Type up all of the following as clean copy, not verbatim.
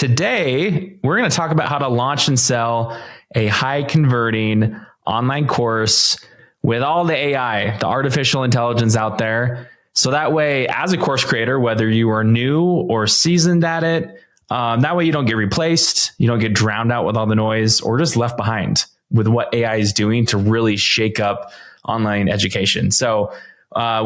today we're going to talk about how to launch and sell a high converting online course with all the AI, the artificial intelligence out there. So that way, as a course creator, whether you are new or seasoned at it, that way you don't get replaced, you don't get drowned out with all the noise or just left behind with what AI is doing to really shake up online education. So I'm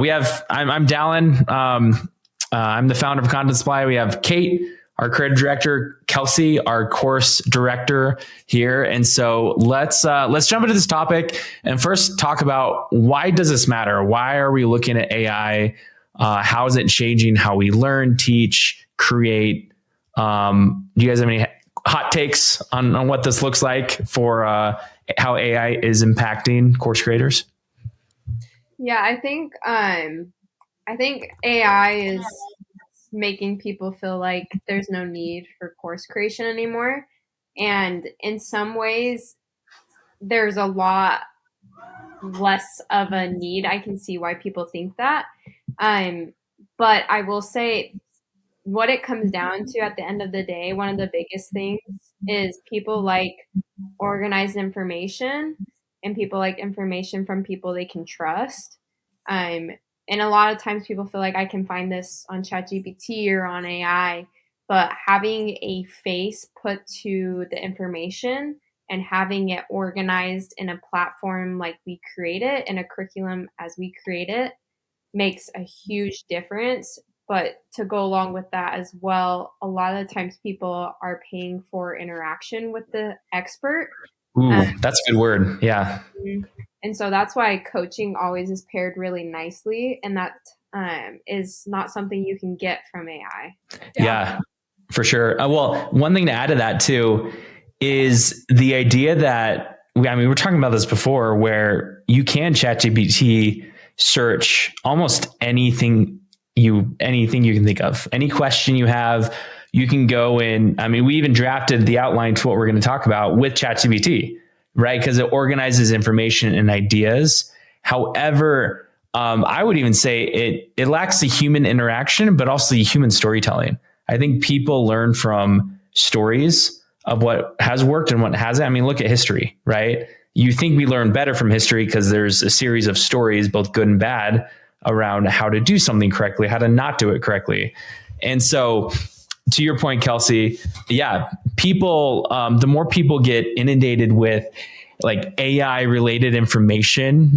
Dallin. I'm the founder of Content Supply. We have Kate, our creative director, Kelsey, our course director here. And so let's jump into this topic and first talk about, why does this matter? Why are we looking at AI? How is it changing how we learn, teach, create? Do you guys have any hot takes on what this looks like for how AI is impacting course creators? Yeah, I think AI is making people feel like there's no need for course creation anymore. And in some ways, there's a lot less of a need. I can see why people think that. But I will say, what it comes down to at the end of the day, one of the biggest things is people like organized information, and people like information from people they can trust. And a lot of times people feel like, I can find this on ChatGPT or on AI, but having a face put to the information and having it organized in a platform like we create it, in a curriculum as we create it, makes a huge difference. But to go along with that as well, a lot of the times people are paying for interaction with the expert. Ooh, that's a good word. Yeah. And so that's why coaching always is paired really nicely. And that is not something you can get from AI. Yeah, for sure. Well, one thing to add to that too is the idea that, we're talking about this before, where you can ChatGPT search almost anything you can think of, any question you have. You can go in. We even drafted the outline to what we're going to talk about with ChatGPT, right? Because it organizes information and ideas. However, I would even say it lacks the human interaction, but also the human storytelling. I think people learn from stories of what has worked and what hasn't. Look at history, right? You think we learn better from history because there's a series of stories, both good and bad, around how to do something correctly, how to not do it correctly. And so, to your point, Kelsey, yeah, people, the more people get inundated with like AI related information,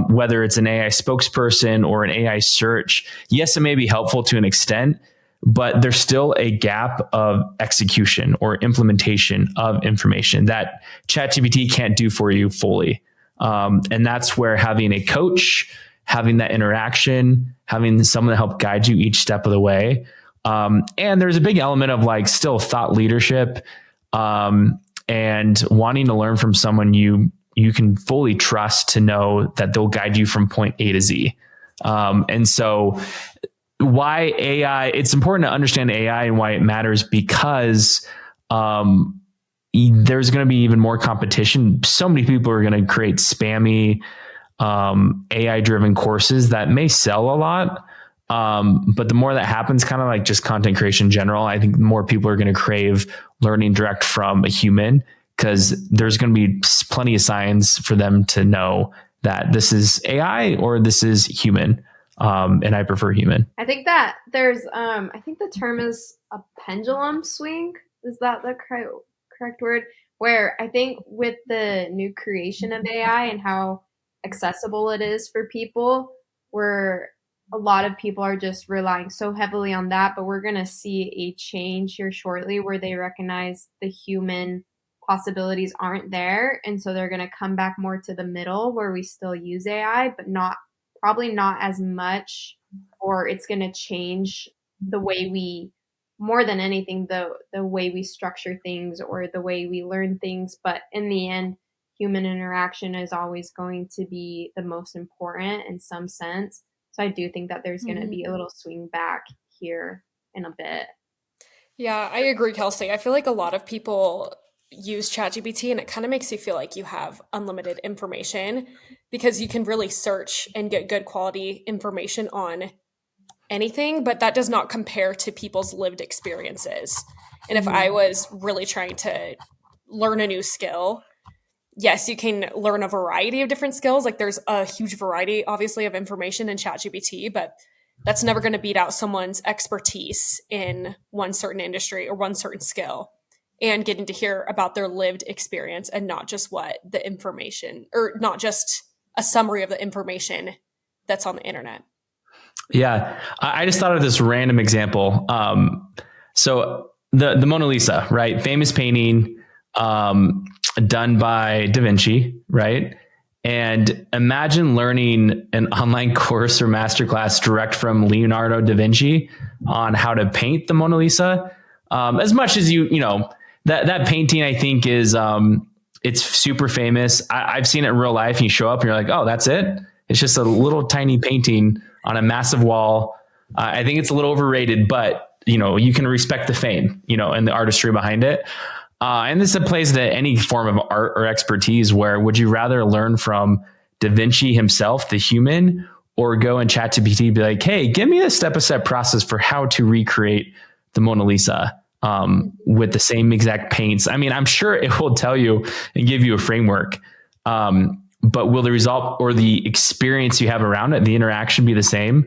whether it's an AI spokesperson or an AI search, yes, it may be helpful to an extent, but there's still a gap of execution or implementation of information that ChatGPT can't do for you fully. And that's where having a coach, having that interaction, having someone to help guide you each step of the way. And there's a big element of like still thought leadership, and wanting to learn from someone you can fully trust to know that they'll guide you from point A to Z. And so why AI, it's important to understand AI and why it matters, because there's going to be even more competition. So many people are going to create spammy AI driven courses that may sell a lot. But the more that happens, kind of like just content creation in general, I think more people are going to crave learning direct from a human, because there's going to be plenty of signs for them to know that this is AI or this is human. And I prefer human. I think that there's, I think the term is a pendulum swing. Is that the correct word? Where I think with the new creation of AI and how accessible it is for people, where a lot of people are just relying so heavily on that, but we're going to see a change here shortly where they recognize the human possibilities aren't there. And so they're going to come back more to the middle where we still use AI, but probably not as much, or it's going to change the way we, more than anything, the way we structure things or the way we learn things. But in the end, human interaction is always going to be the most important in some sense. So I do think that there's going to be a little swing back here in a bit. Yeah, I agree, Kelsey. I feel like a lot of people use ChatGPT and it kind of makes you feel like you have unlimited information, because you can really search and get good quality information on anything, but that does not compare to people's lived experiences. And if I was really trying to learn a new skill, yes, you can learn a variety of different skills. Like there's a huge variety, obviously, of information in ChatGPT, but that's never going to beat out someone's expertise in one certain industry or one certain skill, and getting to hear about their lived experience and not just what the information, or not just a summary of the information that's on the internet. Yeah. I just thought of this random example. So the Mona Lisa, right? Famous painting, done by Da Vinci, right? And imagine learning an online course or masterclass direct from Leonardo da Vinci on how to paint the Mona Lisa. As much as you know, that painting, I think is, it's super famous. I've seen it in real life. And you show up and you're like, oh, that's it. It's just a little tiny painting on a massive wall. I think it's a little overrated, but you can respect the fame, and the artistry behind it. And this applies to any form of art or expertise. Where would you rather learn from Da Vinci himself, the human, or go and ChatGPT and be like, hey, give me a step-by-step process for how to recreate the Mona Lisa with the same exact paints? I mean, I'm sure it will tell you and give you a framework. But will the result or the experience you have around it, the interaction, be the same?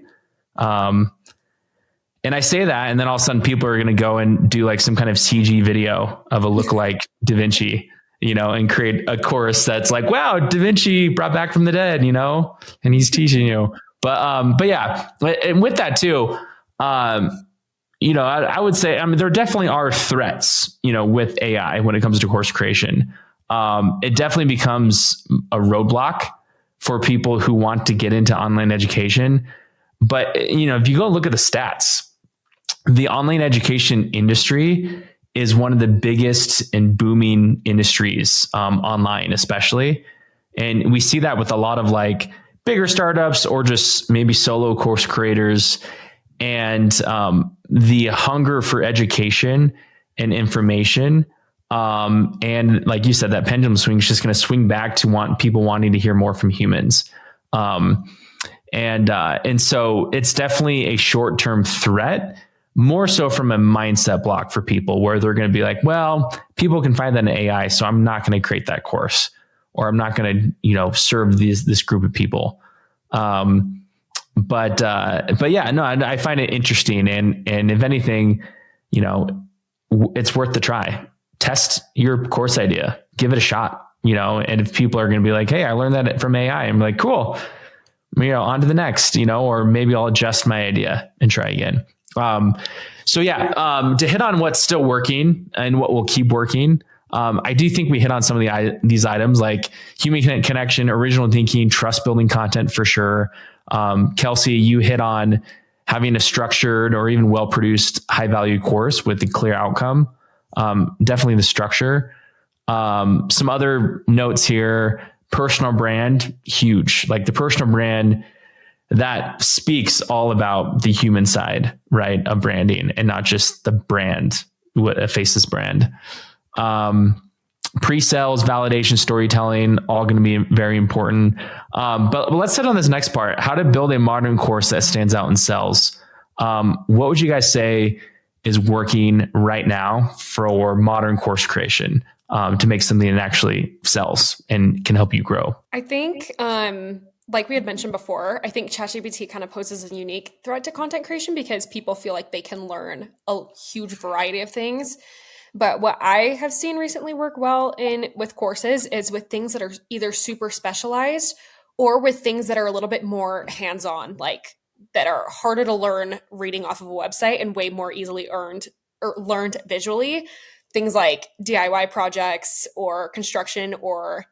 And I say that, and then all of a sudden people are going to go and do like some kind of CG video of a lookalike Da Vinci, and create a course that's like, wow, Da Vinci brought back from the dead, and he's teaching you. But yeah, and with that too, I would say, there definitely are threats, with AI when it comes to course creation. It definitely becomes a roadblock for people who want to get into online education. But, if you go look at the stats, the online education industry is one of the biggest and booming industries, online, especially. And we see that with a lot of like bigger startups or just maybe solo course creators. And the hunger for education and information, and like you said, that pendulum swing is just going to swing back to people wanting to hear more from humans. And so it's definitely a short-term threat, more so from a mindset block for people, where they're going to be like, well, people can find that in AI, so I'm not going to create that course, or I'm not going to, serve this group of people. But yeah, no, I find it interesting. And if anything, it's worth the try. Test your course idea, give it a shot, and if people are going to be like, hey, I learned that from AI, I'm like, cool, on to the next, or maybe I'll adjust my idea and try again. So yeah, to hit on what's still working and what will keep working. I do think we hit on some of these items like human connection, original thinking, trust building content for sure. Kelsey, you hit on having a structured or even well-produced high value course with a clear outcome. Definitely the structure. Some other notes here, personal brand, huge. Like the personal brand that speaks all about the human side, right, of branding, and not just the brand, what a faceless brand. Pre-sales, validation, storytelling, all going to be very important. But let's hit on this next part, how to build a modern course that stands out and sells. What would you guys say is working right now for modern course creation, to make something that actually sells and can help you grow? I think, like we had mentioned before, I think ChatGPT kind of poses a unique threat to content creation because people feel like they can learn a huge variety of things. But what I have seen recently work well with courses is with things that are either super specialized or with things that are a little bit more hands-on, like that are harder to learn reading off of a website and way more easily learned visually. Things like DIY projects or construction or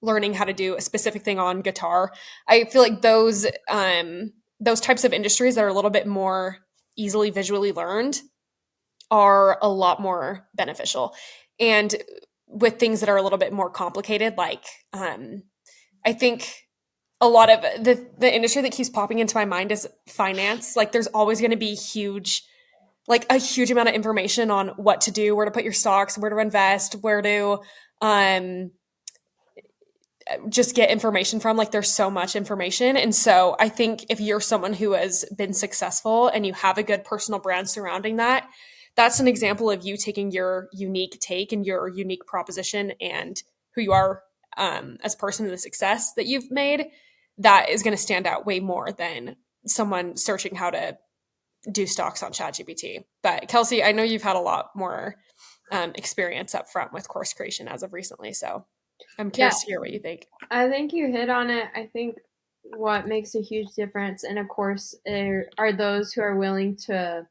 learning how to do a specific thing on guitar. I feel like those types of industries that are a little bit more easily visually learned are a lot more beneficial. And with things that are a little bit more complicated, like I think a lot of the industry that keeps popping into my mind is finance. Like there's always going to be a huge amount of information on what to do, where to put your stocks, where to invest, where to just get information from. Like there's so much information. And so I think if you're someone who has been successful and you have a good personal brand surrounding that, that's an example of you taking your unique take and your unique proposition and who you are as a person and the success that you've made. That is going to stand out way more than someone searching how to do stocks on ChatGPT. But Kelsey, I know you've had a lot more experience up front with course creation as of recently. So I'm curious to hear what you think. I think you hit on it. I think what makes a huge difference in a course are those who are willing to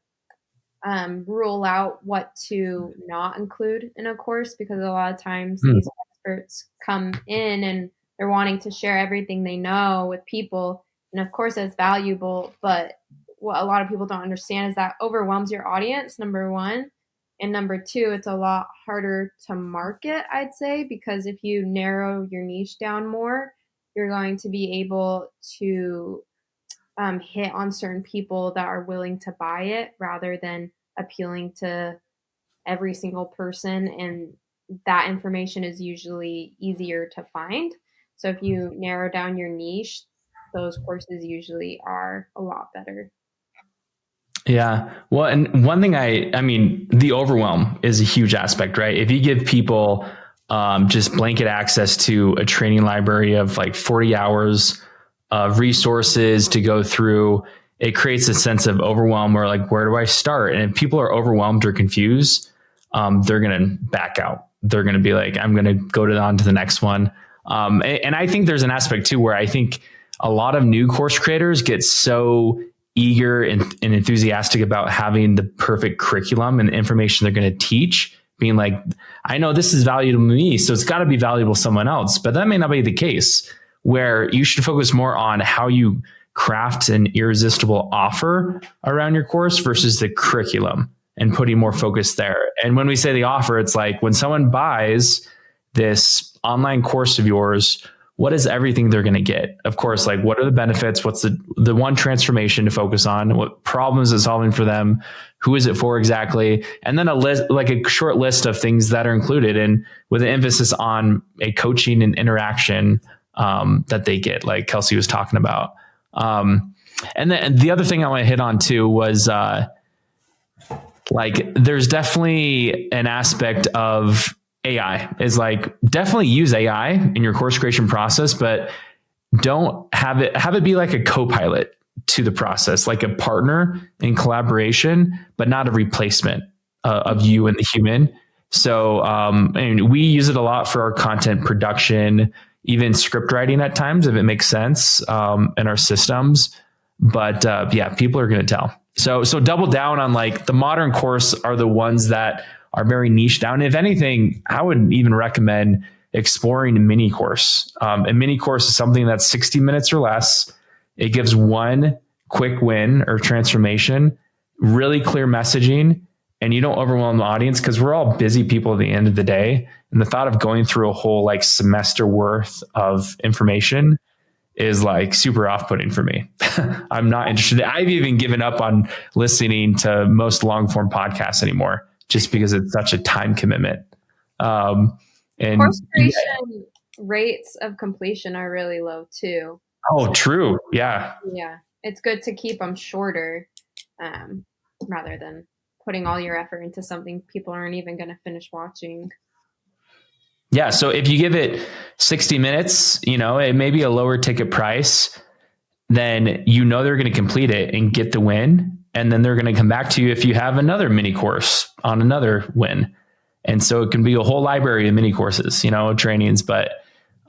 rule out what to not include in a course, because a lot of times these experts come in and they're wanting to share everything they know with people. And of course, that's valuable. But what a lot of people don't understand is that overwhelms your audience, number one. And number two, it's a lot harder to market, I'd say, because if you narrow your niche down more, you're going to be able to hit on certain people that are willing to buy it rather than appealing to every single person. And that information is usually easier to find. So if you narrow down your niche, those courses usually are a lot better. Yeah. Well, and one thing I mean, the overwhelm is a huge aspect, right? If you give people just blanket access to a training library of like 40 hours of resources to go through, it creates a sense of overwhelm where like, where do I start? And if people are overwhelmed or confused, they're going to back out. They're going to be like, I'm going to go on to the next one. And I think there's an aspect too, where I think a lot of new course creators get so eager and enthusiastic about having the perfect curriculum and the information they're going to teach, being like, I know this is valuable to me, so it's got to be valuable to someone else. But that may not be the case, where you should focus more on how you craft an irresistible offer around your course versus the curriculum and putting more focus there. And when we say the offer, it's like when someone buys this online course of yours, what is everything they're going to get? Of course, like what are the benefits? What's the one transformation to focus on? What problems is it solving for them? Who is it for exactly? And then a list, like a short list of things that are included, and with an emphasis on a coaching and interaction that they get, like Kelsey was talking about. And then the other thing I want to hit on too was like there's definitely an aspect of AI is like, definitely use AI in your course creation process, but don't have it be like a co-pilot to the process, like a partner in collaboration, but not a replacement of you and the human. So, and we use it a lot for our content production, even script writing at times, if it makes sense, in our systems. But yeah, people are going to tell. So double down on like the modern course are the ones that are very niche down. If anything, I would even recommend exploring a mini course. A mini course is something that's 60 minutes or less. It gives one quick win or transformation, really clear messaging, and you don't overwhelm the audience because we're all busy people at the end of the day. And the thought of going through a whole like semester worth of information is like super off-putting for me. I'm not interested. I've even given up on listening to most long-form podcasts anymore, just because it's such a time commitment. And course creation rates of completion are really low too. Oh, true. Yeah. Yeah. It's good to keep them shorter rather than putting all your effort into something people aren't even going to finish watching. Yeah. So if you give it 60 minutes, it may be a lower ticket price, then they're going to complete it and get the win. And then they're going to come back to you if you have another mini course on another win. And so it can be a whole library of mini courses, trainings, but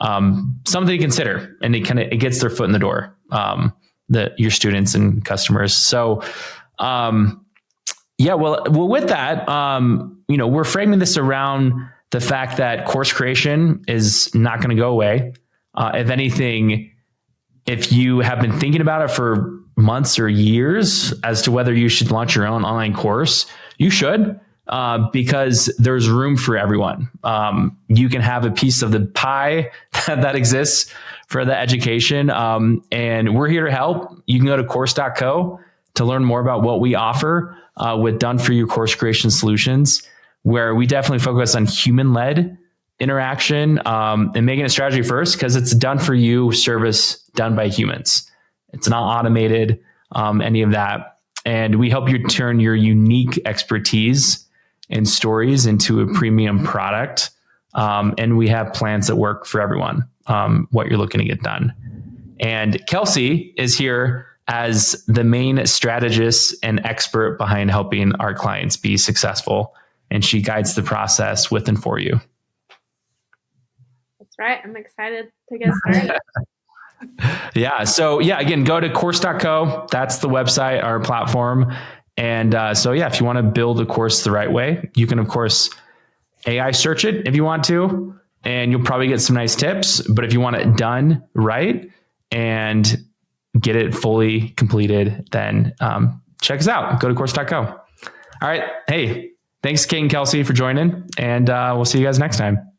something to consider. And it gets their foot in the door, your students and customers. So yeah, well, with that, we're framing this around the fact that course creation is not going to go away. If anything, if you have been thinking about it for months or years as to whether you should launch your own online course, you should, because there's room for everyone. You can have a piece of the pie that exists for the education. And we're here to help. You can go to course.co to learn more about what we offer with done for you course creation solutions, where we definitely focus on human-led interaction, and making a strategy first, because it's done for you service done by humans. It's not automated, any of that. And we help you turn your unique expertise and stories into a premium product. And we have plans that work for everyone, what you're looking to get done. And Kelsey is here as the main strategist and expert behind helping our clients be successful. And she guides the process with and for you. That's right. I'm excited to get started. Yeah. So again, go to course.co. That's the website, our platform. And if you want to build a course the right way, you can, of course, AI search it if you want to, and you'll probably get some nice tips. But if you want it done right and get it fully completed, then check us out. Go to course.co. All right. Hey, thanks, Kate and Kelsey, for joining. And we'll see you guys next time.